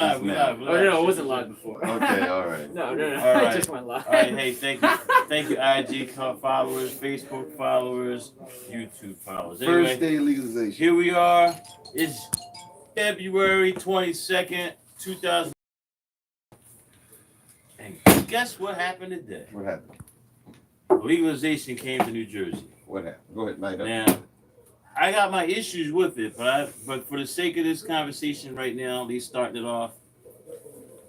live. Oh no, it wasn't live before. Okay, all right. No. All I right. just went live. All right, hey, thank you, IG followers, Facebook followers, YouTube followers. Anyway, First day of legalization. here we are. It's February 22nd, 2000. And guess what happened today? What happened? Legalization came to New Jersey. What happened? Go ahead, light up. Now, I got my issues with it, but for the sake of this conversation right now, at least starting it off,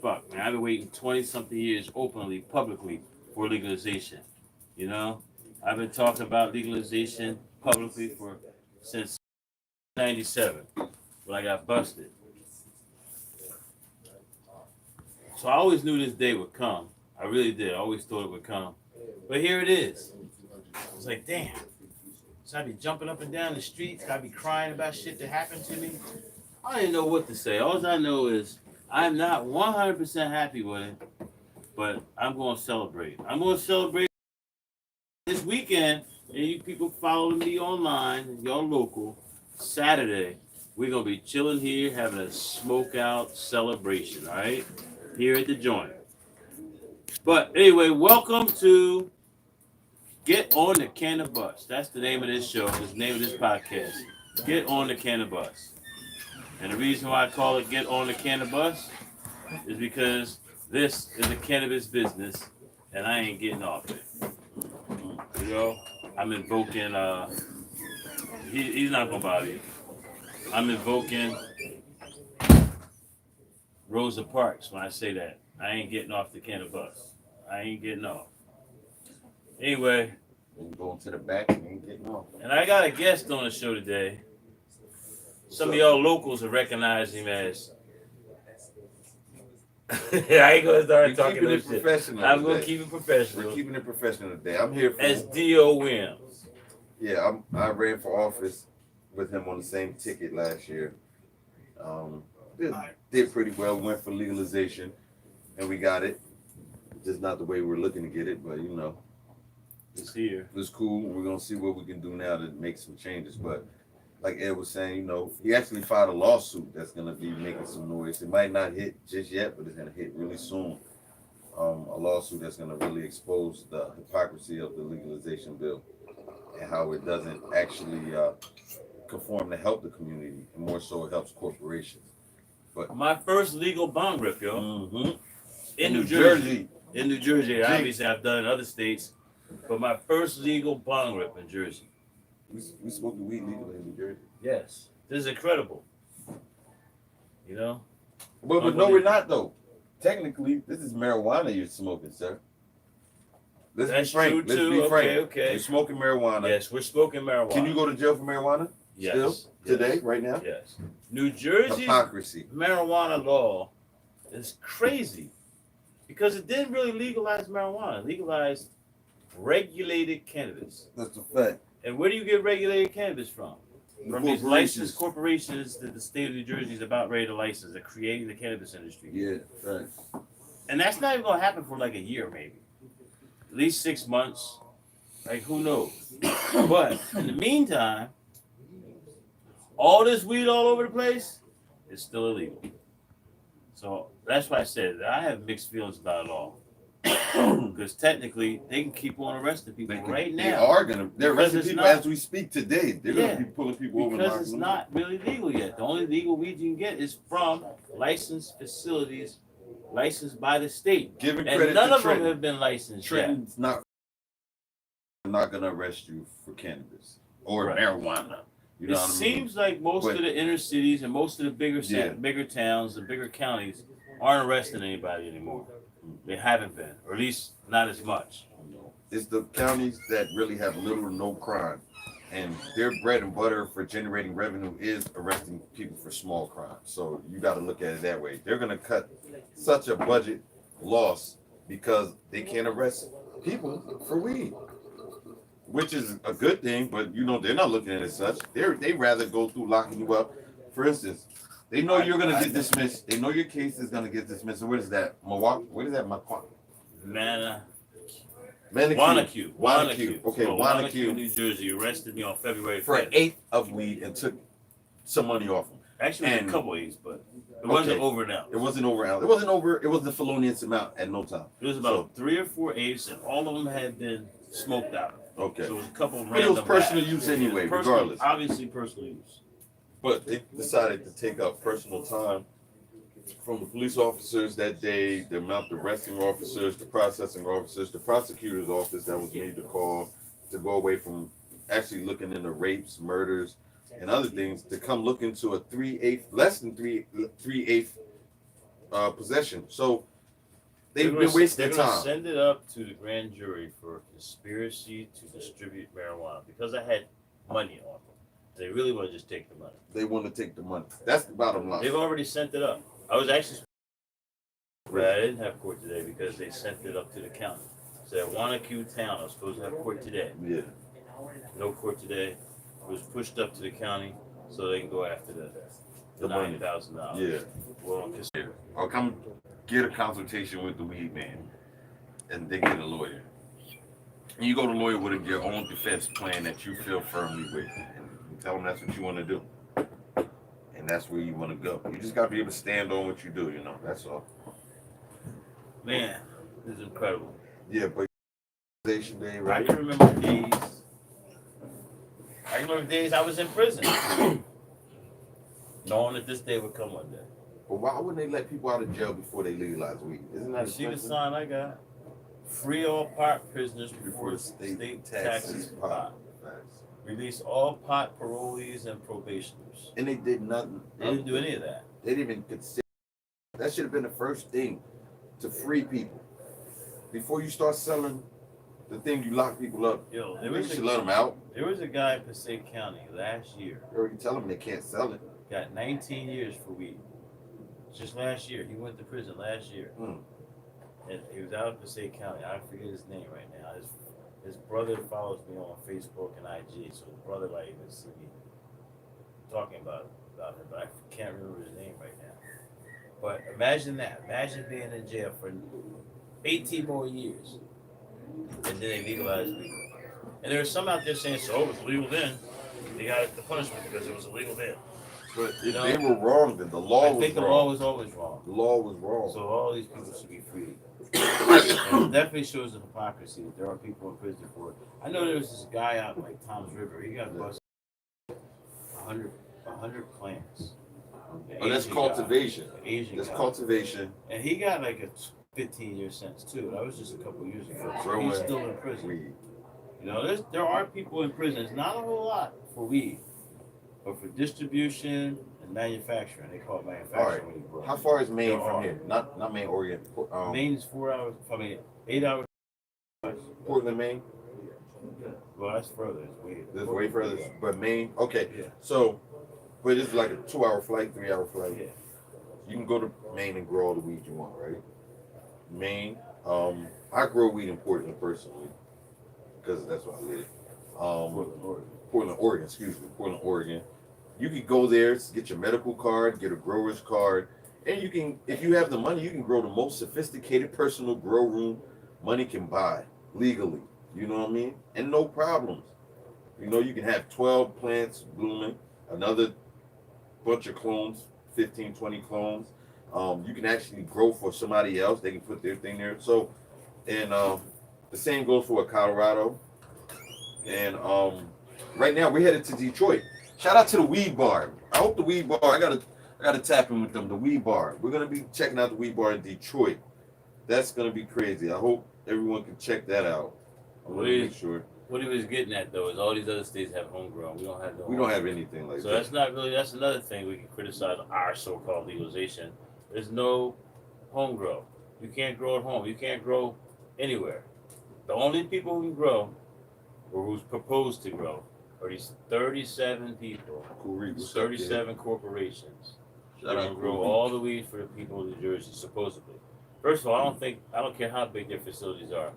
fuck, man, I've been waiting 20-something years openly, publicly, for legalization. You know? I've been talking about legalization publicly since 97, when I got busted. So I always knew this day would come. I really did. I always thought it would come. But here it is. I was like, damn. So I'd be jumping up and down the streets. I'd be crying about shit that happened to me. I didn't know what to say. All I know is I'm not 100% happy with it, but I'm going to celebrate. I'm going to celebrate this weekend. And you people following me online, y'all local, Saturday, we're going to be chilling here, having a smoke out celebration, all right? Here at the joint. But anyway, welcome to Get On The Cannabus. That's the name of this show. That's the name of this podcast. Get On The Cannabus. And the reason why I call it Get On The Cannabus is because this is a cannabis business and I ain't getting off it. You know, I'm invoking, he's not going to bother you. I'm invoking Rosa Parks when I say that. I ain't getting off the cannabis. I ain't getting off. Anyway. And going to the back and ain't getting off. And I got a guest on the show today. Some of y'all locals will recognize him as. I ain't gonna start talking no shit. I'm gonna keep it professional. We're keeping it professional today. I'm here for as D.O. Williams. Yeah, I ran for office with him on the same ticket last year. Did pretty well. Went for legalization, and we got it. Just not the way we were looking to get it, but you know. It's here. It's cool. We're gonna see what we can do now to make some changes. But like Ed was saying, you know, he actually filed a lawsuit that's gonna be making some noise. It might not hit just yet, but it's gonna hit really soon. A lawsuit that's gonna really expose the hypocrisy of the legalization bill and how it doesn't actually conform to help the community, and more so it helps corporations. But my first legal bond rip, yo. Mm-hmm. In New Jersey. In New Jersey. Obviously, I've done it in other states. But my first legal bong rip in Jersey. We smoking weed legally in New Jersey. Yes. This is incredible. You know? But no, we're not, though. Technically, this is marijuana you're smoking, sir. Let's be frank. Let's be frank. Okay. You're smoking marijuana. Yes, we're smoking marijuana. Can you go to jail for marijuana? Yes. Still? Today? Right now? Yes. New Jersey's hypocrisy. Marijuana law is crazy because it didn't really legalize marijuana. It legalized regulated cannabis. That's a fact. And where do you get regulated cannabis from? From these licensed corporations that the state of New Jersey is about ready to license. They're creating the cannabis industry. Yeah, right. And that's not even going to happen for like a year, maybe. At least 6 months. Like, who knows? But in the meantime, all this weed all over the place is still illegal. So that's why I said that I have mixed feelings about it all. Because technically, they can keep on arresting people right now. They are going to. They're arresting people as we speak today. They're going to be pulling people over. Because it's not really legal yet. The only legal weed you can get is from licensed facilities, licensed by the state. Giving and credit none to of Trenton. them have been licensed Trenton's yet. not going to arrest you for cannabis or marijuana. You know it seems like most of the inner cities and most of the bigger towns and bigger counties aren't arresting anybody anymore. They haven't been, or at least not as much. It's the counties that really have little or no crime, and their bread and butter for generating revenue is arresting people for small crimes. So you got to look at it that way. They're going to cut such a budget loss because they can't arrest people for weed, which is a good thing. But you know they're not looking at it as such. They rather go through locking you up. For instance. They know you're going to get dismissed. They know your case is going to get dismissed. So what is that? Milwaukee? What is that? Wanacue. Okay, Wanacue, New Jersey, arrested me on February 5th. For an eighth of weed and took some money off them. Actually, it was And- a couple eighths, but it wasn't over an ounce. It wasn't over an ounce. It wasn't over. It was the felonious amount at no time. It was about 3 or 4 eighths, and all of them had been smoked out. Okay. So it was a couple of But it was random personal bags. use anyway, Personal- regardless. Obviously, personal use. But they decided to take out personal time from the police officers that day, the amount of arresting officers, the processing officers, the prosecutor's office that was made the call to go away from actually looking into rapes, murders, and other things to come look into a 3/8, less than 3/8 possession. So they've been wasting They're gonna time. send it up to the grand jury for conspiracy to distribute marijuana because I had money on them. They really want to just take the money. They want to take the money. That's the bottom line. They've already sent it up. I was actually, but I didn't have court today because they sent it up to the county. So at Wanacue town, I was supposed to have court today. Yeah. No court today. It was pushed up to the county so they can go after the money. $9,000. Yeah. Well, because Or come get a consultation with the weed man, and they get a lawyer. And you go to lawyer with your own defense plan that you feel firmly with, and you tell them that's what you want to do, and that's where you want to go. You just got to be able to stand on what you do. You know, that's all. man, this is incredible. Yeah, but Legalization Day, I right? can remember days. I can remember days I was in prison, knowing that this day would come one day. But why wouldn't they let people out of jail before they legalize weed? Isn't that You see the expensive? sign I got? Free all pot prisoners Before before the state taxes pot. Facts. Release all pot parolees and probationers. And they did nothing. They didn't do any of that. They didn't even consider. That should have been the first thing to free people. Before you start selling the thing, you lock people up. Yo, You should let them out. there was a guy in Passaic County last year, You already tell them they can't sell it. got 19 years for weed. Just last year. He went to prison last year. And he was out of Passaic County. I forget his name right now. His brother follows me on Facebook and IG, so his brother might even see me talking about him, but I can't remember his name right now. But imagine that. Imagine being in jail for 18 more years. And then they legalized weed. And there are some out there saying, so it was legal then. They got the punishment because it was illegal then. But if No. they were wrong, then the law I was think the wrong. law was always wrong. The law was wrong. So all these people should be free. And it definitely shows the hypocrisy that there are people in prison for it. I know there was this guy out in like Tom's River. He got busted 100 plants. Oh, that's cultivation. Asian That's guy. cultivation. And he got like a 15-year sentence too. That was just a couple years ago. So Growing he's still in prison. weed. You know, there are people in prison. It's not a whole lot for weed, but for distribution and manufacturing, they call it manufacturing. All right. When you grow. How far is Maine There from are. here? Not Maine, Oregon. Maine's 4 hours. 8 hours. Portland, Maine. Well, that's further. It's way. This way further, but Maine. Okay, Yeah. so, but it's like a 2-hour flight, 3-hour flight. Yeah. You can go to Maine and grow all the weed you want, right? Maine. I grow weed in Portland personally because that's where I live. Portland, Oregon. Excuse me, Portland, Oregon. You can go there, get your medical card, get a grower's card, and you can, if you have the money, you can grow the most sophisticated personal grow room money can buy legally. You know what I mean? And no problems. You know, you can have 12 plants blooming, another bunch of clones, 15, 20 clones. You can actually grow for somebody else. They can put their thing there. So, and the same goes for Colorado. And right now we're headed to Detroit. Shout out to the Weed Bar. I hope the Weed Bar. I gotta tap in with them. The Weed Bar. We're gonna be checking out the Weed Bar in Detroit. That's gonna be crazy. I hope everyone can check that out. I'm gonna make sure. What he was getting at though is all these other states have homegrown. We don't have no. We don't have anything like So that. that's not really. That's another thing we can criticize our so-called legalization. There's no home grow. You can't grow at home. You can't grow anywhere. The only people who can grow, or who's proposed to grow, are these 37 people, Cool Reed, what's up, 37 corporations. kid? They're gonna grow all the weed for the people of New Jersey, supposedly. First of all, I don't care how big their facilities are.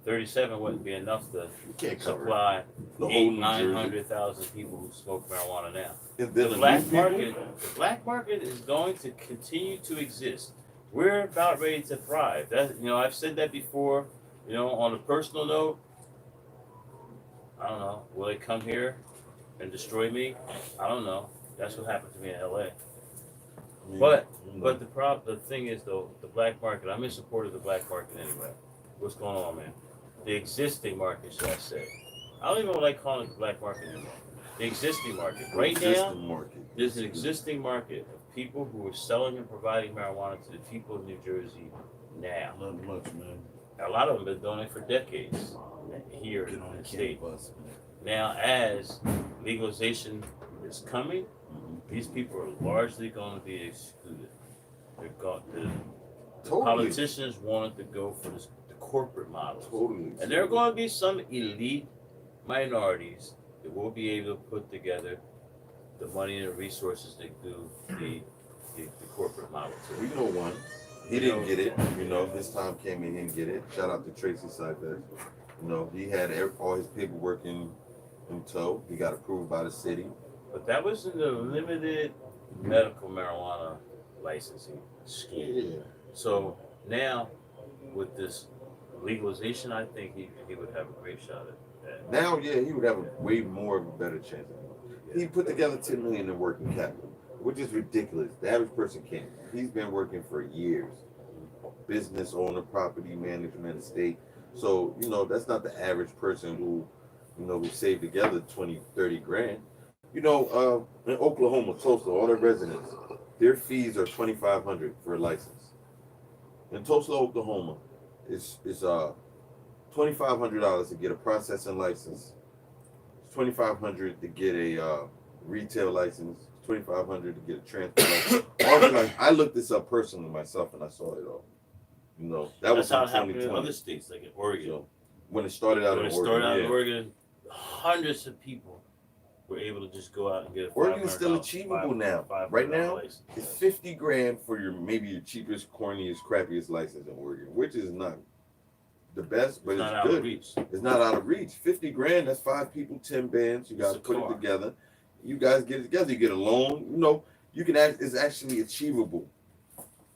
37 wouldn't be enough to You can't cover supply the whole 800,000 New to Jersey. 900,000 people who smoke marijuana now. And The then black market is going to continue to exist. We're about ready to thrive. That, I've said that before. On a personal note, I don't know. Will they come here and destroy me? I don't know. That's what happened to me in LA. I mean, But you know, but the thing is though, the black market. I'm in support of the black market anyway. What's going on, man? The existing market, should I say? I don't even like calling it the black market anymore. The existing market. Right now, existing market. there's an existing market of people who are selling and providing marijuana to the people of New Jersey now. Not much, man. A lot of them have been doing it for decades here Get in on the the state. bus, man. Now, as legalization is coming, these people are largely going to be excluded. The Totally. politicians wanted to go for the corporate model. Totally. And there are going to be some elite minorities that will be able to put together the money and the resources to do the corporate model too. We know one. He didn't get it. You know, his time came and he didn't get it. Shout out to Tracy Seifert. You know, he had all his paperwork in tow. He got approved by the city. But that was in the limited medical marijuana licensing scheme. Yeah. So now, with this legalization, I think he would have a great shot at that. Now, yeah, he would have a way more of a better chance. He put together $10 million in working capital, which is ridiculous. The average person can't. He's been working for years. Business owner, property management, estate. So, you know, that's not the average person who, you know, who saved together 20, 30 grand. You know, in Oklahoma, Tulsa, all their residents, their fees are $2,500 for a license. In Tulsa, Oklahoma, it's $2,500 to get a processing license. It's $2,500 to get a retail license. It's $2,500 to get a transport license. I looked this up personally myself, and I saw it all. You know, That's how it happened in other states, like in Oregon. So, when it started out in Oregon, hundreds of people were able to just go out and get a Oregon is still achievable now. Right now, license. it's 50 grand for maybe your cheapest, corniest, crappiest license in Oregon, which is not the best, but not it's out good. of reach. It's not out of reach. 50 grand, that's 5 people, 10 bands. You guys put it together. You guys get it together. You get a loan. You know, you can it's actually achievable.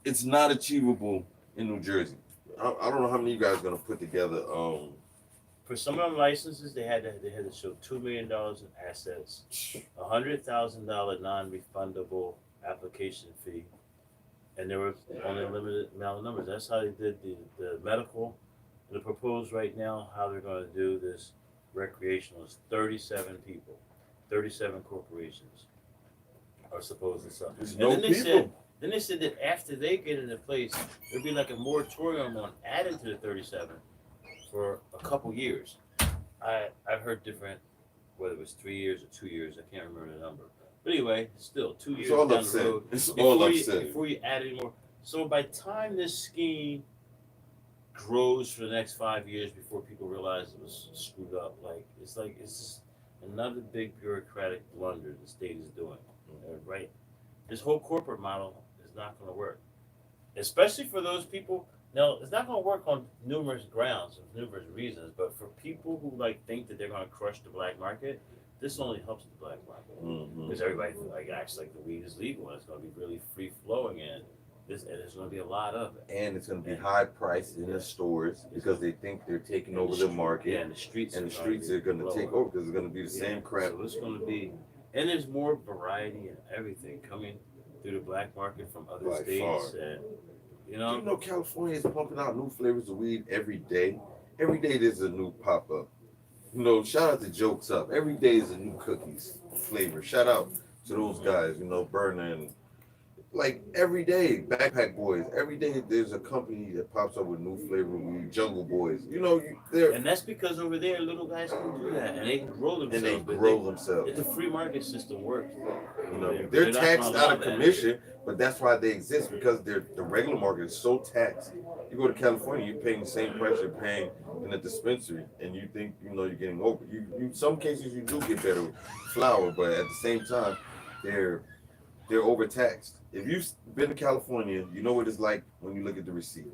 It's not achievable in New Jersey. I don't know how many of you guys are gonna put together. For some of them licenses, they had to show $2 million in assets, $100,000 non-refundable application fee, and there were only a limited amount of numbers. That's how they did the medical. The proposed right now, how they're going to do this recreational is 37 people, 37 corporations are supposed to sell. There's And no then they people. Then they said that after they get into place, there'll be like a moratorium on adding to the 37 for a couple years. I've heard different, whether it was 3 years or 2 years, I can't remember the number. But anyway, still 2 years It's all down upset. the road. It's all upset. Before you add any more. So by the time this scheme grows for the next 5 years before people realize it was screwed up, it's just another big bureaucratic blunder the state is doing. Right? This whole corporate model is not going to work, especially for those people. Now, it's not going to work on numerous grounds, for numerous reasons, but for people who think that they're going to crush the black market, this only helps the black market because everybody acts like the weed is legal and it's going to be really free flowing and there's going to be a lot of it. And it's going to be high priced in the stores because they think they're taking over the market. Yeah, and the streets are going to take over because it's going to be the same crap. So it's going to be, and there's more variety and everything coming through the black market from other By states, far. and Do you know California is pumping out new flavors of weed every day? Every day there's a new pop up. You know, shout out to Jokes Up. Every day is a new cookies flavor. Shout out to those guys. You know, Burner and every day, Backpack Boys. Every day there's a company that pops up with new flavor weed. Jungle Boys. You know, and that's because over there little guys can do that and they can grow themselves. If the free market system works, you know, they're taxed out of commission, but that's why they exist because the regular market is so taxed. You go to California, you're paying the same price you're paying in a dispensary, and you think you're getting over. You some cases you do get better flour, but at the same time, they're overtaxed. If you've been to California, you know what it's like when you look at the receipt.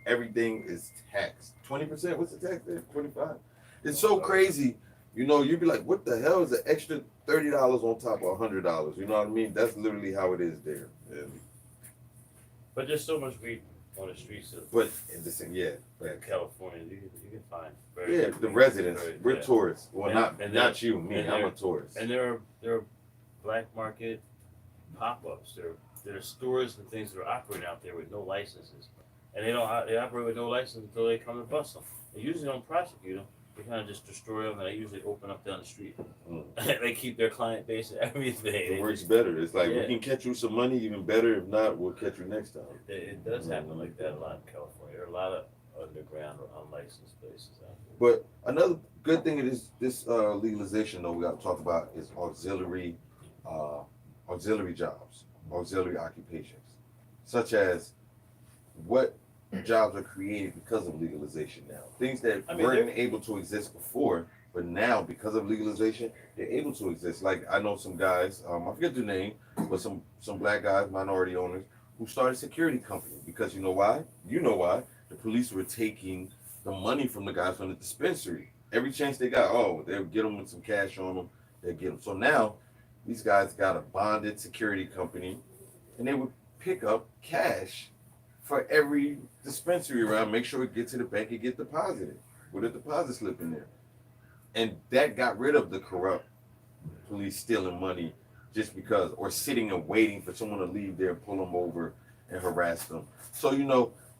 Everything is taxed. 20%. What's the tax there? 25. It's so crazy. You know, you'd be like, what the hell is an extra $30 on top of $100? You know what I mean? That's literally how it is there. But there's so much weed on the streets of California. You can find. The residents. We're tourists. Well, not you, me. I'm a tourist. And there are black market pop-ups. They're stores and things that are operating out there with no licenses, and they operate with no license until they come and bust them. They usually don't prosecute them. They kind of just destroy them, and they usually open up down the street. They keep their client base and everything. It works better. It's like Yeah. we can catch you some money, even better. If not, we'll catch you next time. It does happen like that a lot in California. There are a lot of underground or unlicensed places out there. But another good thing of this legalization, though, we got to talk about is auxiliary jobs, auxiliary occupations, such as what jobs are created because of legalization now. Things that weren't able to exist before, but now because of legalization, they're able to exist. Like I know some guys, I forget their name, but some black guys, minority owners, who started a security company because you know why? You know why? The police were taking the money from the guys from the dispensary. Every chance they got, they'll get them with some cash on them, they'll get them. So now these guys got a bonded security company, and they would pick up cash for every dispensary around, make sure it gets to the bank and get deposited with a deposit slip in there. And that got rid of the corrupt police stealing money just because, or sitting and waiting for someone to leave there and pull them over and harass them. So,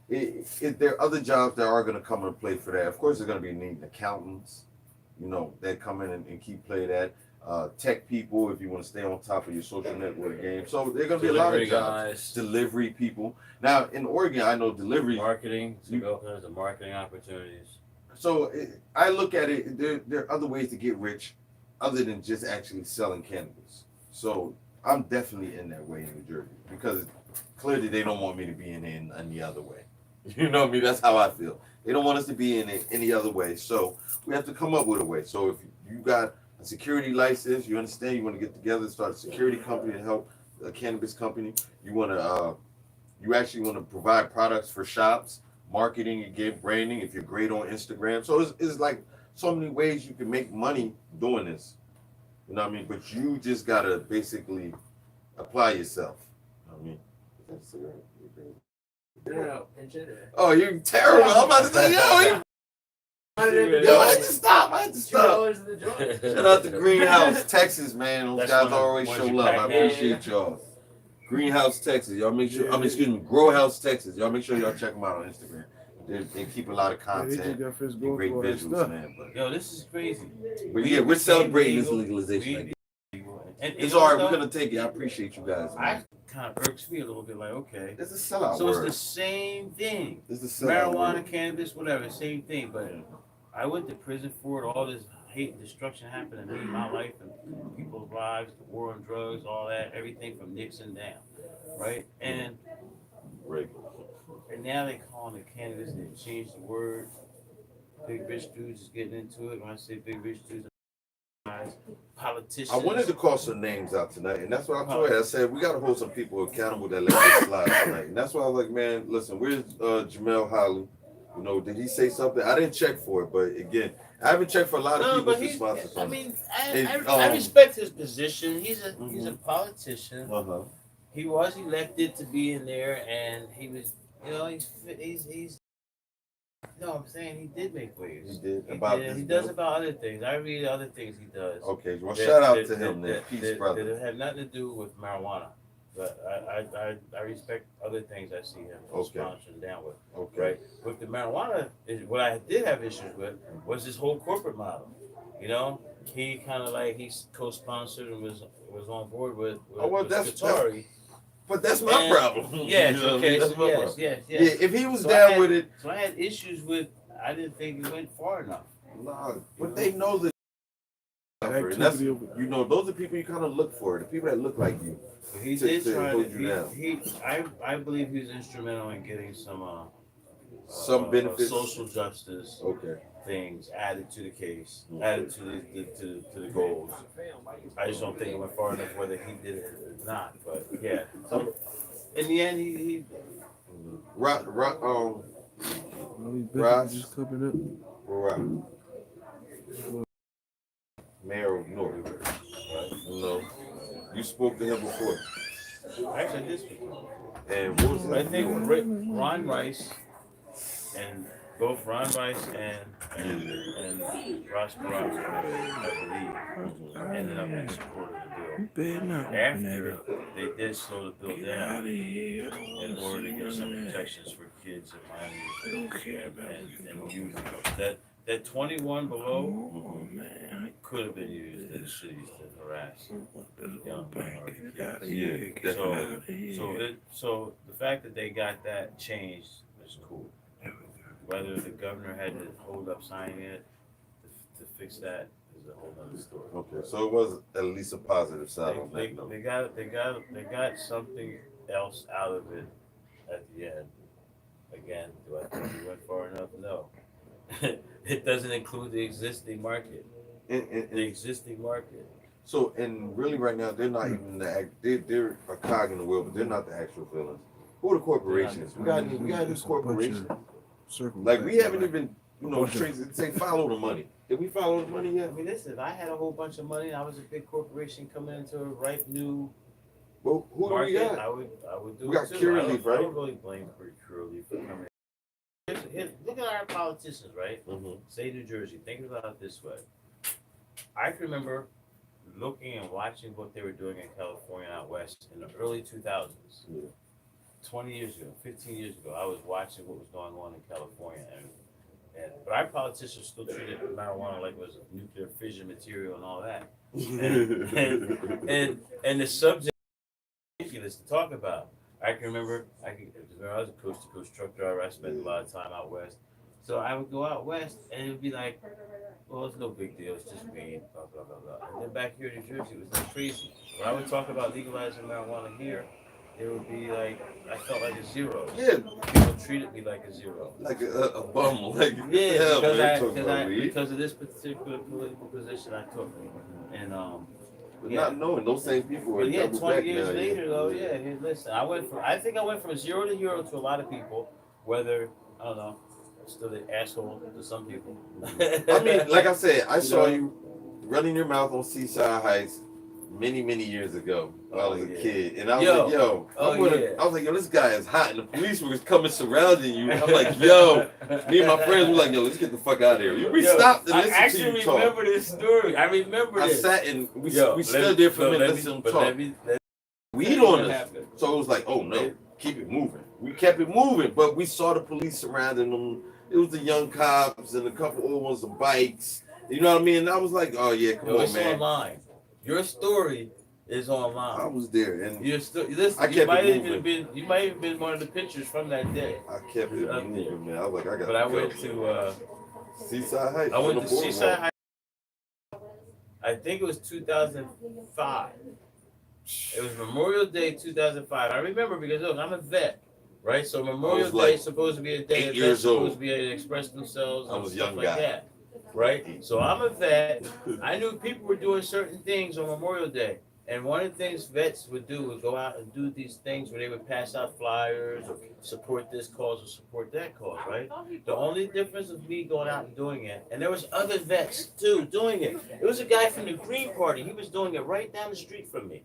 there are other jobs that are going to come into play for that. Of course, there's going to be needing accountants, that come in and keep play that. Tech people, if you want to stay on top of your social network game. So there are going to be a lot of jobs. Delivery people. Now, in Oregon, I know delivery. Marketing, there's the marketing opportunities. So I look at it, there are other ways to get rich other than just actually selling cannabis. So I'm definitely in that way in New Jersey because clearly they don't want me to be in any other way. You know me, that's how I feel. They don't want us to be in it any other way. So we have to come up with a way. So if you got a security license, you understand, you want to get together, start a security company to help a cannabis company. You actually want to provide products for shops, marketing, again, branding, if you're great on Instagram. So it's like so many ways you can make money doing this. You know what I mean? But you just got to basically apply yourself. You know what I mean? Is that a cigarette? Oh, you're terrible. I'm about to say, yo, I had to stop. Shout out to Greenhouse, Texas, man. Those guys always show love. I appreciate y'all. Greenhouse, Texas. Y'all make sure, Grow House, Texas. Y'all make sure y'all check them out on Instagram. They keep a lot of content and great visuals, man. But, yo, this is crazy. But yeah, we're celebrating this legalization. It's all right. We're going to take it. I appreciate you guys, man. Kind of irks me a little bit, like, okay. It's a sellout So word. It's the same thing. It's the sellout marijuana, word. cannabis, whatever, same thing. But I went to prison for it. All this hate and destruction happened to me in my life and people's lives, the war on drugs, all that, everything from Nixon down, right? And now they calling it cannabis. They changed the word. Big rich dudes is getting into it. When I say big rich dudes, politicians. I wanted to call some names out tonight, and that's what I told you. I said we got to hold some people accountable that let this slide tonight. And that's why I was like, man, listen, where's Jamel Holly? Did he say something? I didn't check for it, but again, I haven't checked for a lot of people to sponsor something. I respect his position. He's a politician. Uh-huh. He was elected to be in there, and he was, he's. No, I'm saying he did make waves. He did. He does about other things. I read other things he does. Okay, well, shout out to him, then. Peace, brother. That have nothing to do with marijuana. But I respect other things I see him sponsoring down with. Okay. Right? With the marijuana, what I did have issues with was this whole corporate model. He kind of like he co-sponsored and was on board with Qatari. But that's my problem. Yes, okay. Yes. Yeah, if he was down with it. So I had issues with, I didn't think it went far enough. Nah, but they know that. And that's, those are people you kind of look for, the people that look like you. He did try to, I believe he was instrumental in getting some benefits, social justice things added to the case, added to the goals. I just don't think it went far enough whether he did it or not. But yeah, so in the end, he Ross just coming up. Rock. Mayor of North. Right? You spoke to him before. Actually, I did speak to him. And what was I think Ron Rice and both Ron Rice and Ross Perot, I believe, ended up in support of the bill. After they did slow the bill down in order to get some protections for kids in Miami and youth. That 21 below could have been used in the cities to harass young minority kids. Yeah, So the fact that they got that changed was cool. Whether the governor had to hold up signing it to fix that is a whole other story. Okay, so it was at least a positive side on They, that note. they got something else out of it at the end. Again, do I think we went far enough? No. It doesn't include the existing market. The existing market. So, and really right now, they're not even they're a cog in the wheel, but they're not the actual villains. Who are the corporations? We got any corporations? Like, we haven't even, say follow the money. Did we follow the money yet? I mean, listen, if I had a whole bunch of money and I was a big corporation coming into a ripe new Well, who do we market, got? I would do We it got too. Curaleaf, I right? don't really blame Curaleaf for coming in. Look at our politicians, right? Mm-hmm. Say New Jersey. Think about it this way. I can remember looking and watching what they were doing in California out west in the early 2000s. Yeah. 20 years ago, 15 years ago, I was watching what was going on in California, but our politicians still treated marijuana like it was a nuclear fission material and all that. And the subject is ridiculous to talk about. I can remember, I was a coast to coast truck driver. I spent a lot of time out west. So I would go out west and it would be like, well, it's no big deal. It's just weed, blah, blah, blah, blah. And then back here in New Jersey, it was like crazy. When I would talk about legalizing marijuana here, it would be like, I felt like a zero. Yeah. People treated me like a zero. Like a bum. Like, Yeah, hell, because of this particular political position I took. And, but not knowing those same people are but yeah, double 20 back years now, later, though, yeah, hey, listen, I think I went from zero to hero to a lot of people, whether, I don't know, still the asshole to some people. I mean, like I said, I saw you running your mouth on Seaside Heights many, many years ago when I was a kid. And I was like, I was like, yo, this guy is hot. And the police were coming surrounding you. I'm like, yo, me and my friends were like, yo, let's get the fuck out of here. We stopped and listened to you talk. I actually remember this story. I remember this. I sat and we stood there for a minute, listened to him talk. Weed on us. So it was like, oh no, keep it moving. We kept it moving, but we saw the police surrounding them. It was the young cops and a couple old ones on bikes. You know what I mean? And I was like, oh yeah, come on, it's man. Online. Your story is online. I was there, and listen, you might have been one of the pictures from that day. I kept it moving, man. I was like, I got. But I went to Seaside Heights. I went to Seaside Heights. I think it was 2005. It was Memorial Day 2005. I remember because look, I'm a vet, right? So Memorial Day is supposed to be a day vets supposed to be able to express themselves and stuff like that, right? So I'm a vet. I knew people were doing certain things on Memorial Day. And one of the things vets would do was go out and do these things where they would pass out flyers or support this cause or support that cause, right? The only difference was me going out and doing it. And there was other vets too doing it. It was a guy from the Green Party. He was doing it right down the street from me.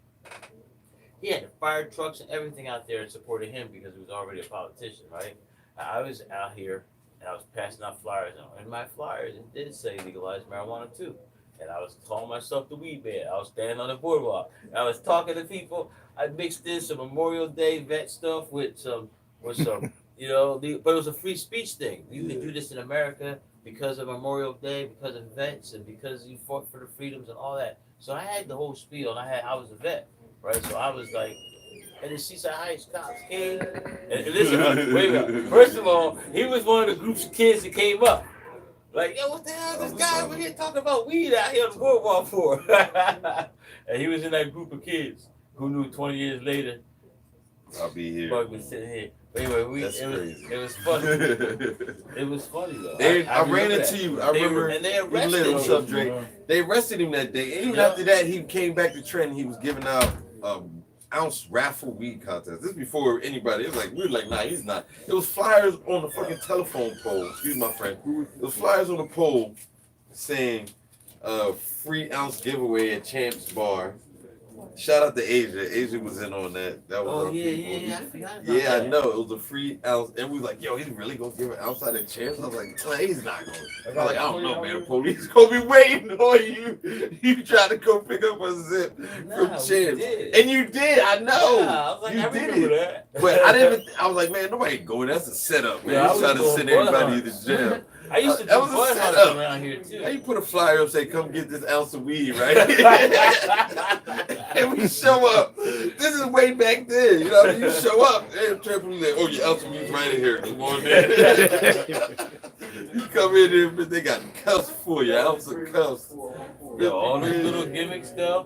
He had the fire trucks and everything out there and supported him because he was already a politician, right? I was out here and I was passing out flyers. And in my flyers, it did say legalize marijuana too. And I was calling myself the weed man. I was standing on the boardwalk. I was talking to people. I mixed in some Memorial Day vet stuff with some, but it was a free speech thing. You can do this in America because of Memorial Day, because of vets, and because you fought for the freedoms and all that. So I had the whole spiel, and I was a vet, right? So I was like, and the Seaside Heights cops came. And listen, wait a minute. First of all, he was one of the groups of kids that came up. Like, yo, what the hell is this guy over here talking about weed out here on the boardwalk for? And he was in that group of kids who knew 20 years later. I'll be here. Bug was sitting here. But anyway, it was funny. It was funny though. I ran into you. I remember. And they arrested him. What's up, Drake? They arrested him that day. And even after that, he came back to trend. He was giving out ounce raffle weed contest. This is before anybody. It was like, we were like, nah, he's not. It was flyers on the fucking telephone pole. Excuse my friend. It was flyers on the pole saying free ounce giveaway at Champ's Bar. Shout out to Asia. Asia was in on that. That was Oh our yeah, people. yeah. I forgot about Yeah, I that. know. It was a free ounce. And we was like, yo, he's really going to give an outside a chance? I was like, no, he's not going to. I was like, I don't know, man. The police going to be waiting on you. You trying to go pick up a zip from Chance. And you did. I know. Yeah, I was like, you I remember that. But I didn't. I was like, man, nobody going. That's a setup, man. Yeah, I He's was trying to doing send blood everybody to hunts. jail. I used to do That was a blood hunts setup. around here too. How you put a flyer up, say, come get this ounce of weed, right? And we show up. This is way back then. You know what I mean? You show up, and trampoline like, oh, your ounce of weed's right in here. Come on, man. You come in there, but they got cuffs for you, ounce of cuffs. Yo, all these little gimmicks though.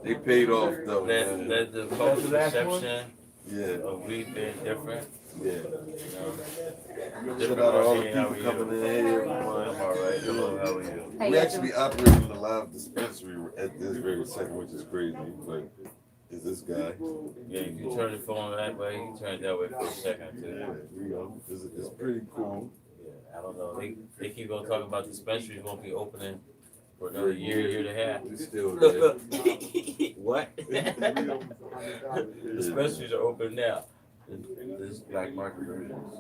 They paid off, though, That man. the cultural perception Yeah, of weed being different. yeah. You know. Shout out to all the How people are you? coming in here. I'm alright. Hello, how are you? We actually operating a live dispensary at this very second, which is crazy. But is this guy? Yeah, you can turn the phone that way. You can turn it that way for a second too. Yeah, you know, it's pretty cool. Yeah, I don't know. They keep on talking about dispensaries won't be opening for another year and a half. We still there. What? Dispensaries are open now. This black market versions.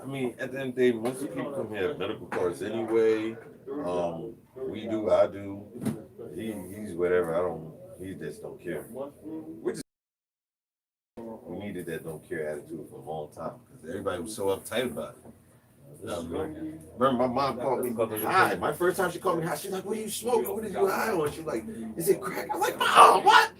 I mean, at the end of the day, most of the people come here have medical cards anyway. We do, I do. He's whatever. I don't. He just don't care. We needed that don't care attitude for a long time because everybody was so uptight about it. Remember, my mom called me high. My first time she called me high, she's like, "What are you smoking? What is you high on?" She's like, "Is it crack?" I'm like, "Mom, what?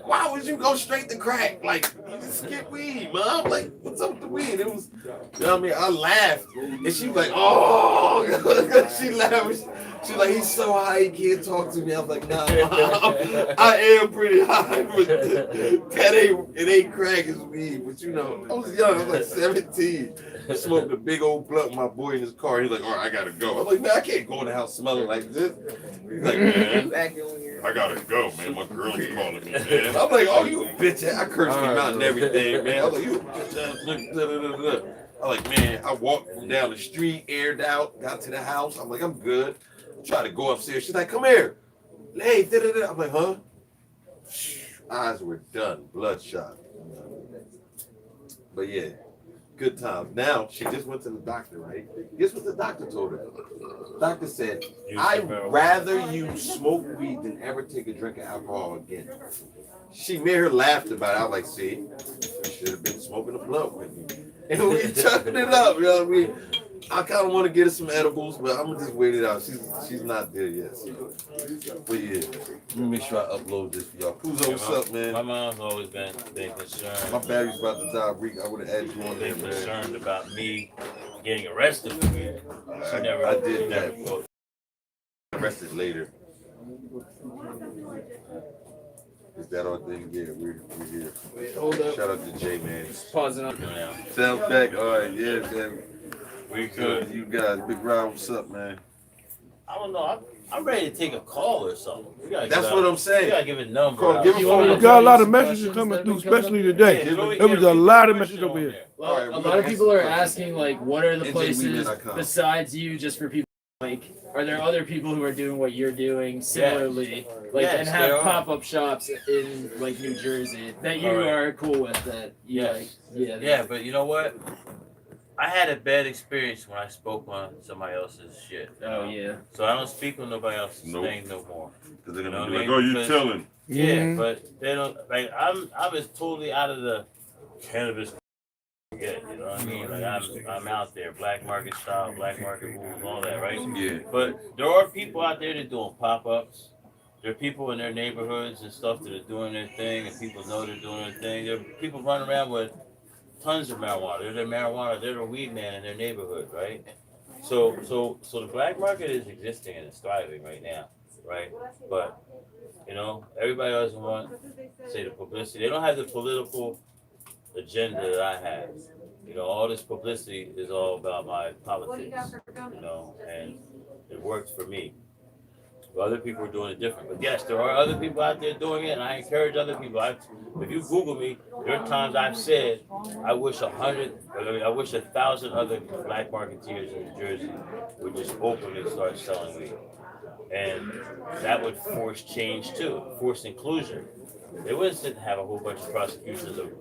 Why would you go straight to crack? Like, you just skip weed, Mom. Like, what's up with the weed?" It was, you know what I mean? I laughed, and she was like, "Oh," she laughed. She's like, "He's so high, he can't talk to me." I was like, "Nah, Mom, I am pretty high, but it ain't crack, it's weed." But you know, I was young. I was like 17. Smoked a big old blunt with my boy in his car. He's like, "All right, I gotta go." I'm like, "Man, I can't go in the house smelling like this." He's like, "Man, I gotta go, man. My girl's calling me, man." I'm like, "Oh, you a bitch." I cursed him out and everything, man. I was like, "You a bitch." I'm like, "Man," I walked from down the street, aired out, got to the house. I'm like, "I'm good." Try to go upstairs. She's like, "Come here." Hey, da-da-da. I'm like, "Huh?" Eyes were done, bloodshot. But yeah. Good times. Now, she just went to the doctor, right? Guess what the doctor told her? The doctor said, "I'd rather you smoke weed than ever take a drink of alcohol again." She made her laugh about it. I was like, "See, you should have been smoking a blunt with me." And we chucking it up, you know what I mean? I kind of want to get her some edibles, but I'm going to just wait it out. She's not there yet. So. But yeah, let me make sure I upload this for y'all. Kuzo, what's up, man? My mom's always been concerned. My battery's about to die, Reek. I would have added you on there, Been man. concerned about me getting arrested for weed. She never. I did never that. quote. Arrested later. Is that our thing? Yeah, we're here. Wait, hold up. Shout out to Jay, man. Pausing up. Sounds back. All right, yeah, man. We Good. good. You guys, Big Rob, what's up, man? I don't know. I'm ready to take a call or something. That's what I'm You saying. gotta give a number. Call, out. give a You want me phone to We got a lot of Some messages questions coming that through, have been coming especially Yeah, today. go ahead, There was get a lot of question messages over on here. there. Well, All right, a we lot gotta of people answer are questions. asking, like, what are the places NJWeed.com. besides you, just for people, like, are there other people who are doing what you're doing similarly, like, Yes, and there have are. pop-up shops in, like, New Jersey that you All right. are cool with, that you Yes. like? Yeah. Yeah, but you know what? I had a bad experience when I spoke on somebody else's shit. You Oh, know? yeah. So I don't speak on nobody else's Nope. thing no more. Because they're You gonna know be what like, I "Oh, mean? you Because- telling?" Yeah, Mhm. but they don't like. I'm just totally out of the cannabis. Yet, you know what I mean? Like I'm out there, black market style, black market rules, all that, right? Yeah. But there are people out there that doing pop-ups. There are people in their neighborhoods and stuff that are doing their thing, and people know they're doing their thing. There are people running around with tons of marijuana. They're the weed man in their neighborhood, right? So the black market is existing and it's thriving right now, right? But you know, everybody doesn't want say the publicity. They don't have the political agenda that I have. You know, all this publicity is all about my politics. You know, and it works for me. But other people are doing it different. But yes, there are other people out there doing it, and I encourage other people. If you Google me, there are times I've said, I wish 1,000 other black marketeers in New Jersey would just openly start selling weed. And that would force change too, force inclusion. They wouldn't sit and have a whole bunch of prosecutions of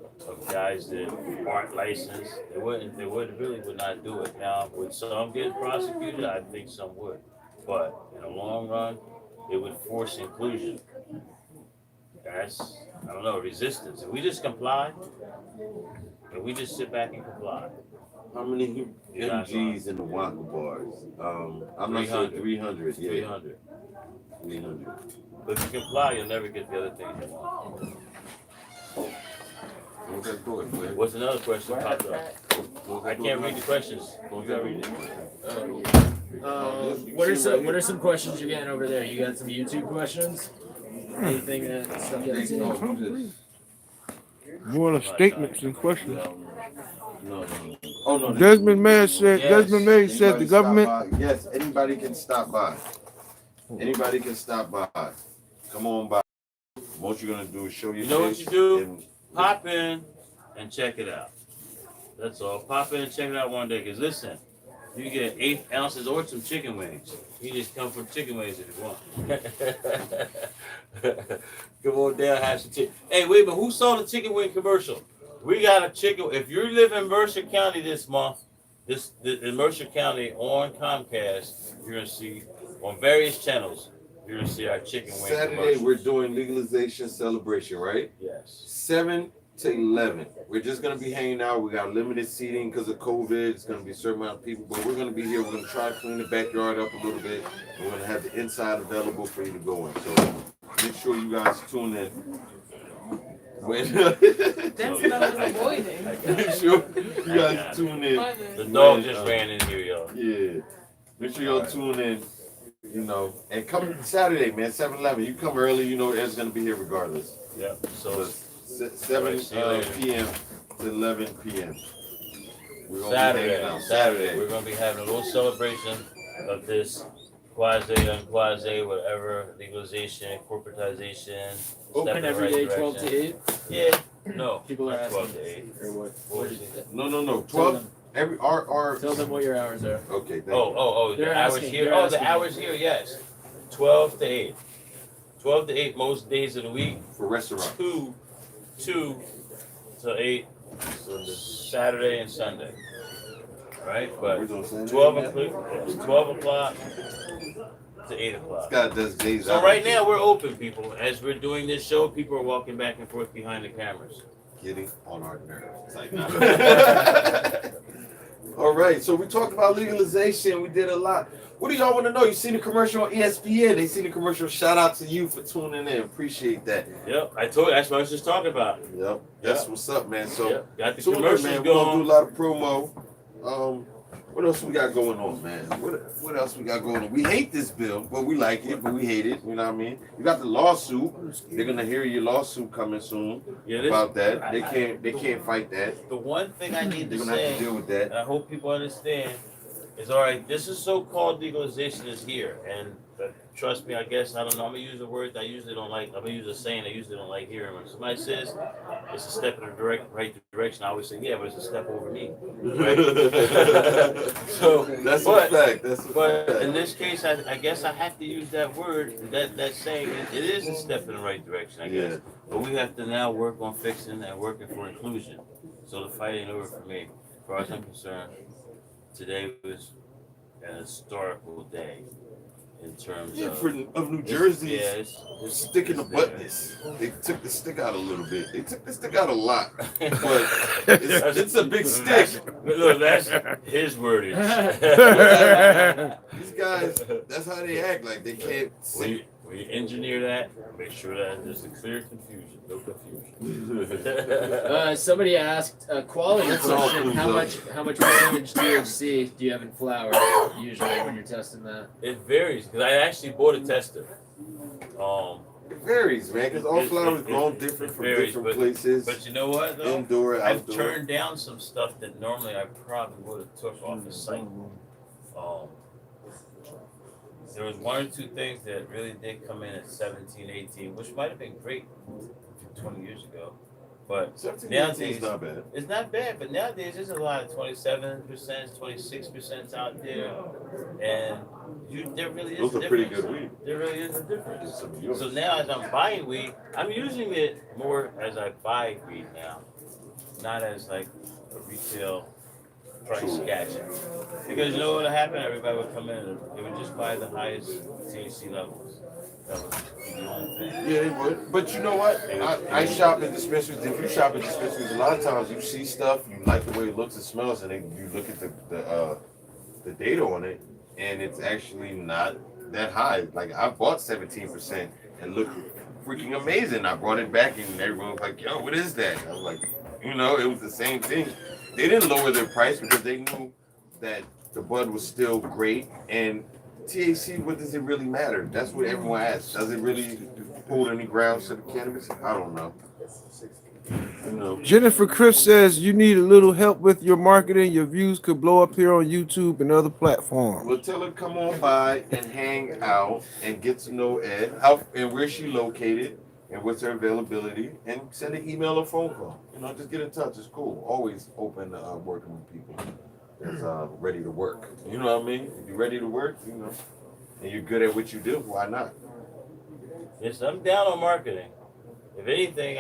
guys that aren't licensed. They would not do it. Now, would some get prosecuted? I think some would. But in the long run, it would force inclusion. That's, I don't know, resistance. If we just comply, if we just sit back and comply. How many MGs in the Waka bars? I'm not sure. 300. Yeah. 300. 300. But if you comply, you'll never get the other things you want. Okay, good, man. What's another question popped up? I can't read the questions. You gotta read it. What are some questions you're getting over there? You got some YouTube questions? Anything that stuff that's More of statements and questions. No. Oh no. Desmond Mayer said. Yes. Desmond Mayer said the Anybody stop government. by? Yes, anybody can stop by. Anybody can stop by. Come on by. What you're gonna do is show your You know what face you do? and- Pop in and check it out. That's all. Pop in and check it out one day. Because listen, you get 8 ounces or some chicken wings. You just come for chicken wings if you want. Come on down, have some chicken. Hey, wait a minute. Who saw the chicken wing commercial? We got a chicken. If you live in Mercer County this month, in Mercer County on Comcast, you're gonna see on various channels. You're gonna see our chicken wing Saturday commercials. we're doing legalization celebration, right? Yes. 7 to 11. We're just gonna be hanging out. We got limited seating because of COVID. It's gonna be a certain amount of people, but we're gonna be here. We're gonna try to clean the backyard up a little bit. We're gonna have the inside available for you to go in. So make sure you guys tune in. When That's what I was avoiding. make sure you guys tune in. The dog just ran in here, y'all. Yeah. Make sure y'all tune in. You know, and come Saturday, man, 7-11. You come early, you know Ed's gonna be here regardless. Yep. So 7 see you later. p.m. to 11 p.m. We're gonna be Saturday, hanging out. Saturday, we're gonna be having a little celebration of this quasi, unquasi, whatever, legalization, corporatization. open step in the every right day, 12 direction. to 8? Yeah. No. People are not 12 asking. to 8. Or what? What is it? No. Tell 12 them, every our tell them what your hours are. okay, thank The They're hours asking- here. they're Oh, the asking. hours here, yes. 12 to 8. 12 to 8 most days of the week. you. For restaurant. 2 to 8 Saturday and Sunday. Right? We're But doing Saturday. 12 o'clock to 8 o'clock. This guy does days So out. right now we're open, people. As we're doing this show, people are walking back and forth behind the cameras. Getting on our nerves. Like, all right, so we talked about legalization. We did a lot. What do y'all want to know? You seen the commercial on ESPN? They seen the commercial. Shout out to you for tuning in. Appreciate that. Yep, I told you that's what I was just talking about. Yep, that's Yep. what's up, man. So, Yep, got the so look, commercials man, we're gonna do a going. lot of promo. What else we got going on, man? What else we got going on? We hate this bill, but we like it, but we hate it. You know what I mean? You got the lawsuit. They're gonna hear your lawsuit coming soon Yeah, this, about that. They can't fight that. the one thing I need They're to gonna have to say, deal with that. and I hope people understand, is all right. This is so-called legalization is here, and trust me, I guess I don't know. I'm gonna use a word I usually don't like. I'm gonna use a saying I usually don't like hearing. When somebody says it's a step in the right direction, I always say, yeah, but it's a step over me. Right? So That's but- a fact. That's a But fact. in this case, I guess I have to use that word, that saying. It is a step in the right direction, I guess. Yeah. But we have to now work on fixing and working for inclusion. So the fight ain't over for me. As far as I'm concerned, today was an historical day in terms Yeah, of of New Jersey. Yeah, it's Stick in the buttness. They took the stick out a little bit. They took the stick out a lot, but it's a big stick. Look, that's his wordage. These guys, that's how they act. Like they can't see. When you engineer that, make sure that there's a clear confusion, no confusion. Somebody asked a quality That's all question. cool, How though. much percentage THC do you have in flower usually when you're testing that? It varies because I actually bought a tester. It varies, man, because all It- flowers it- grown it different from varies, different places. But you know what though? Indoor, I've outdoor. turned down some stuff that normally I probably would have took off the site. There was 1 or 2 things that really did come in at 17, 18, which might have been great 20 years ago. But 17 nowadays, is not bad. it's not bad. But nowadays, there's a lot of 27%, 26% out there, and there really is Those a are pretty difference. good weed. There really is a difference. Get some of yours. So now, as I'm buying weed, I'm using it more as I buy weed now, not as like a retail price gadget. Because you know what would happen? Everybody would come in and they would just buy the highest THC levels. That would be the only thing. Yeah, they would. But you know what? I shop at dispensaries. If you shop at dispensaries, a lot of times you see stuff, you like the way it looks and smells, and then you look at the data on it, and it's actually not that high. Like I bought 17% and looked freaking amazing. I brought it back, and everyone was like, "Yo, what is that?" I was like, it was the same thing. They didn't lower their price because they knew that the bud was still great, and THC, what does it really matter? That's what everyone asks. Does it really hold any grounds to the cannabis? I don't know. Jennifer Chris says you need a little help with your marketing. Your views could blow up here on YouTube and other platforms. Well, tell her come on by and hang out and get to know Ed, how and where she located and what's her availability, and send an email or phone call. Just get in touch. It's cool. Always open to working with people that's ready to work. You know what I mean? If you're ready to work, and you're good at what you do, why not? Yes, I'm down on marketing. If anything,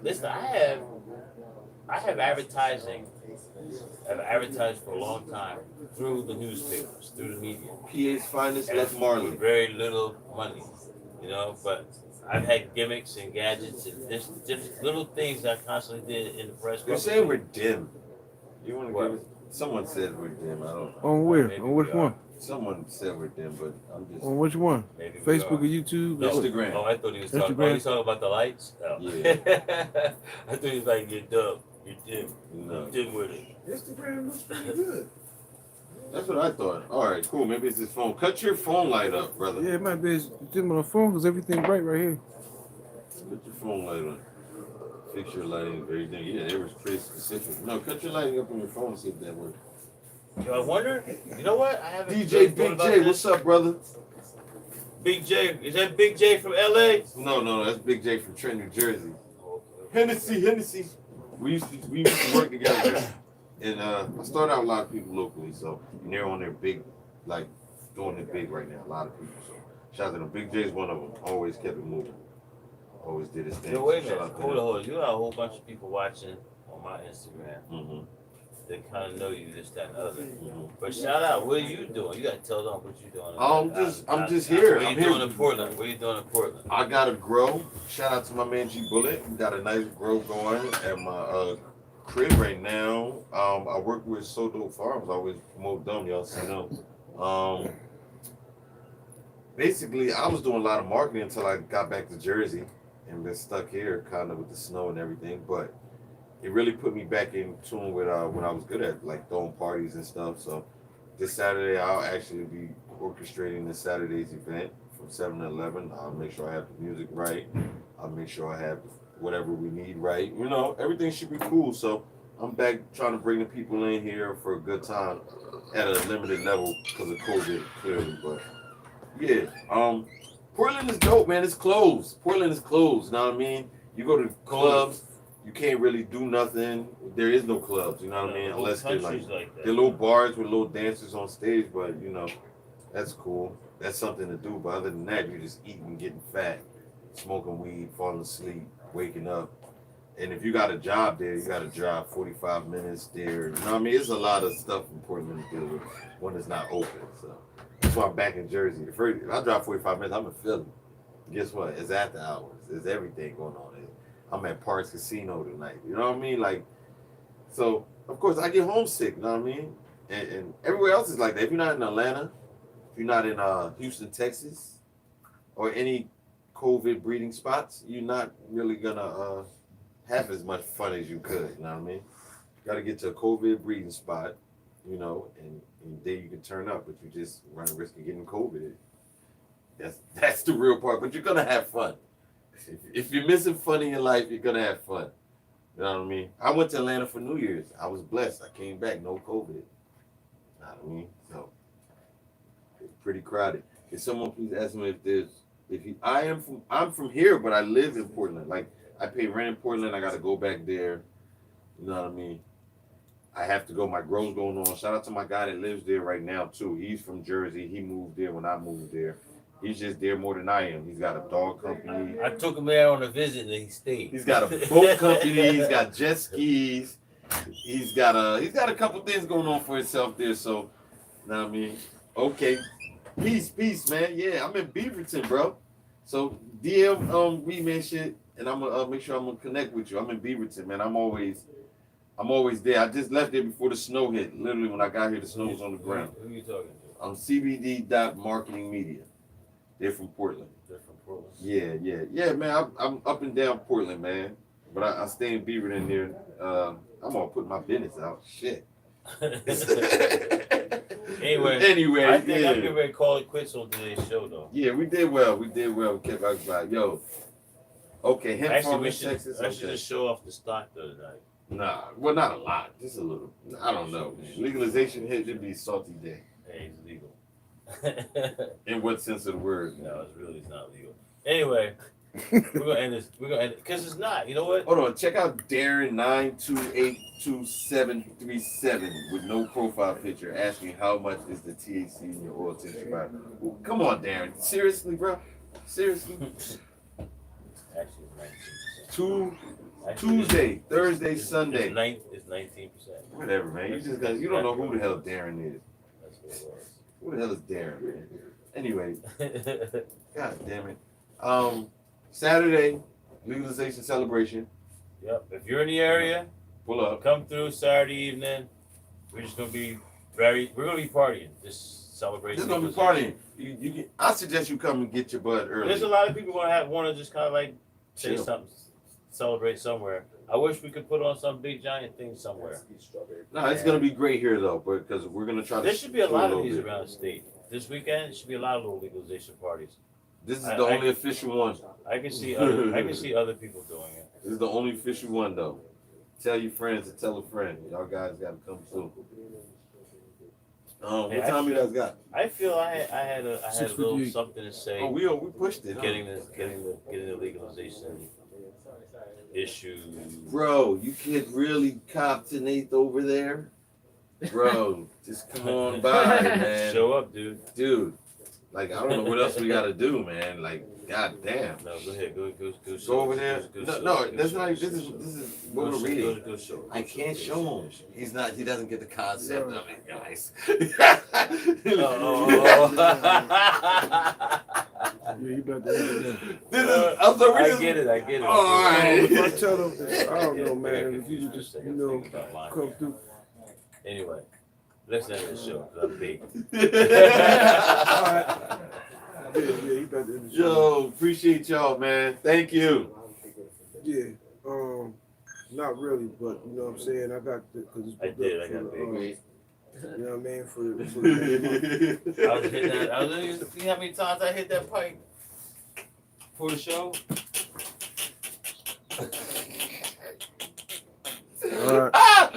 listen. I have advertising. I've advertised for a long time through the newspapers, through the media. PA's finest, And Les Marley. with very little money, But I've had gimmicks and gadgets and just little things I constantly did in the press. They're saying we're dim. You want to What? give it? Someone said we're dim. I don't know. On where? Maybe On which we are. one? Someone said we're dim, but I'm just. On which one? Maybe we Facebook or are. YouTube? No. Instagram. Oh, I thought he was talking. Instagram. Oh, he's talking about the lights. Oh. Yeah. I thought he was like, "You're dumb. You're dim. No. You're dim with it." Instagram looks pretty good. That's what I thought. All right, cool. Maybe it's his phone. Cut your phone light up, brother. Yeah, it might be dim on the phone because everything bright right here. Cut your phone light on. Fix your lighting, everything. Yeah, it was pretty specific. No, cut your lighting up on your phone and see if that works. Yo, I wonder. You know what? I haven't. DJ really thought Big about J, this. what's up, brother? Big J. Is that Big J from LA? No, that's Big J from Trenton, New Jersey. Hennessy. We used to work together. And I started out with a lot of people locally, so they're on their big, like, doing it big right now. A lot of people. So shout out to them. Big J's one of them. Always kept it moving. Always did his thing. Yo, wait a Shout minute. out to Hold them. on. You got a whole bunch of people watching on my Instagram. Mm-hmm. They kind of know you, this, that, and the other. Mm-hmm. But shout out. What are you doing? You got to tell them what you're doing. I'm just here. What are I'm you here. doing in Portland? What are you doing in Portland? I got a grow. Shout out to my man G Bullet. We got a nice grow going at my crib right now. I work with Soto Farms. I always promote them. Y'all see them. Basically, I was doing a lot of marketing until I got back to Jersey and been stuck here kind of with the snow and everything. But it really put me back in tune with what I was good at, like throwing parties and stuff. So this Saturday, I'll actually be orchestrating this Saturday's event from 7 to 11. I'll make sure I have the music right. I'll make sure I have whatever we need right. Everything should be cool. So I'm back trying to bring the people in here for a good time at a limited level because of COVID, clearly. But yeah, Portland is dope, man. It's closed. Portland is closed. You know what I mean? You go to clubs, you can't really do nothing. There is no clubs. You know what I mean? Unless they're like that. they're little bars with little dancers on stage. But that's cool. That's something to do. But other than that, you're just eating, getting fat, smoking weed, falling asleep, waking up. And if you got a job there, you got to drive 45 minutes there. You know what I mean? It's a lot of stuff in Portland to deal with when it's not open. So that's why I'm back in Jersey. If I drive 45 minutes, I'm in Philly. Guess what? It's after hours. There's everything going on. I'm at Parks Casino tonight. You know what I mean? So of course I get homesick. You know what I mean? And everywhere else is like that. If you're not in Atlanta, if you're not in Houston, Texas, or any COVID breeding spots, you're not really gonna have as much fun as you could. You know what I mean? You got to get to a COVID breeding spot, and then you can turn up, but you just run the risk of getting COVID. That's the real part. But you're gonna have fun. If you're missing fun in your life, you're gonna have fun. You know what I mean? I went to Atlanta for New Year's. I was blessed. I came back, no COVID. You know what I mean? So it's pretty crowded. Can someone please ask me I'm from here, but I live in Portland. Like I pay rent in Portland. I got to go back there. You know what I mean? I have to go. My grow's going on. Shout out to my guy that lives there right now too. He's from Jersey. He moved there when I moved there. He's just there more than I am. He's got a dog company. I took him there on a visit and he stayed. He's got a boat company. He's got jet skis. He's got a couple things going on for himself there. So, you know what I mean? Okay. Peace, man. Yeah, I'm in Beaverton, bro. So DM we man shit, and I'm gonna make sure I'm gonna connect with you. I'm in Beaverton, man. I'm always there. I just left there before the snow hit. Literally, when I got here, the snow was on the ground. Who are you talking to? I'm CBD.marketing media. They're from Portland. They're from Portland. Yeah, man. I'm up and down Portland, man. But I stay in Beaverton there. I'm gonna put my business out. Shit. Anyway, I think I'm getting ready to call it quits on today's show, though. Yeah, we did well. We kept everybody. Yo. Okay, hemp Actually, farm we in should, Texas. I should just show off the stock the other night. Nah, well, not a lot. Just a little. I don't know. Legalization hit. It'd be a salty day. Hey, it's legal. In what sense of the word? No, it's not legal. Anyway, we're gonna end this. We're gonna end it because it's not. You know what? Hold on. Check out Darren 9282737 with no profile picture, asking how much is the THC in your oil tissue. Well, come on, Darren. Seriously, bro. Seriously. Actually, it's 19%. Tuesday, Thursday, Sunday. It's 19%. Whatever, man. You don't know who the hell Darren is. That's what it was. Who the hell is Darren, man? Anyway, god damn it. Saturday, legalization celebration. Yep. If you're in the area, Pull up. come through Saturday evening. We're just gonna be partying. Just celebrating. This is gonna be partying. I suggest you come and get your bud early. There's a lot of people want to just kind of like say Chill. something, celebrate somewhere. I wish we could put on some big giant thing somewhere. No, it's gonna be great here though, because we're gonna try to. There should be a lot of little these bit. around the state. This weekend, there should be a lot of little legalization parties. This is I- the I- only official one. I can see other people doing it. This is the only official one though. Tell your friends to tell a friend. Y'all guys gotta come too. What time you guys got? I feel I had a little 6:58. something to say. Oh, we pushed it. huh? getting the legalization issue. Bro, you can't really cop to Nate over there. Bro, just come on by, man. Show up, dude. Dude, like, I don't know what else we gotta do, man. Like, god damn. No, go ahead. Go. Go over there. No, that's not. This is what we're reading. Go show. I can't show him. He doesn't get the concept of it, guys. Yeah, you better do I get it. All right. If I tell them, I don't know, man. If you just, come through. Anyway, let's end the show because I'm big. Yeah, you better do the show. Yo, appreciate y'all, man. Thank you. Yeah, not really, but you know what I'm saying. I got the. I did. I got big. You know what I mean? For the I was hitting that. I was see how many times I hit that pipe for the show. all right. Ah,